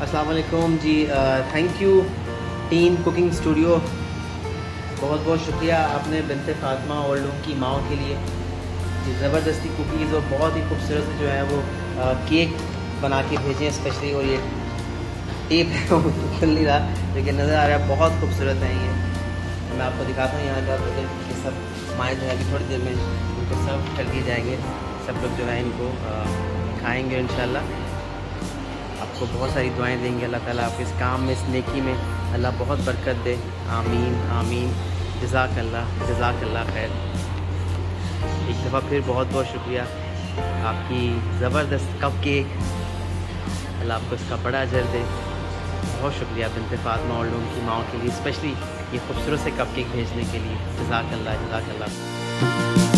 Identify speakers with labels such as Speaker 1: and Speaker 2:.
Speaker 1: अस्सलाम वालेकुम जी। Thank you teen cooking studio, बहुत बहुत शुक्रिया आपने बिन्त-ए-फातिमा और लोगों की माओ के लिए जी ज़बरदस्ती कुकीज़ और बहुत ही खूबसूरत जो है वो केक बना के भेजे हैं स्पेशली। और ये टेप है वो खुल नहीं रहा लेकिन नज़र आ रहा है, बहुत खूबसूरत है ये। मैं आपको दिखाता हूँ यहाँ का ये सब माएँ जो है अभी थोड़ी देर में उनको सर्व कर दिए जाएंगे। सब लोग जो है इनको खाएँगे इंशाल्लाह। आपको बहुत सारी दुआएं देंगे, अल्लाह ताला आपके इस काम में, इस नेकी में अल्लाह बहुत बरकत दे। आमीन आमीन। जज़ाकल्लाह खैर। एक दफ़ा फिर बहुत बहुत शुक्रिया आपकी ज़बरदस्त कप केक, अल्लाह आपको इसका बड़ा अजर दे। बहुत शुक्रिया बिन्त-ए-फातिमा और लोगों की माओ के लिए, स्पेशली ये खूबसूरत से कप केक भेजने के लिए। जज़ाकल्लाह जज़ाकल्लाह।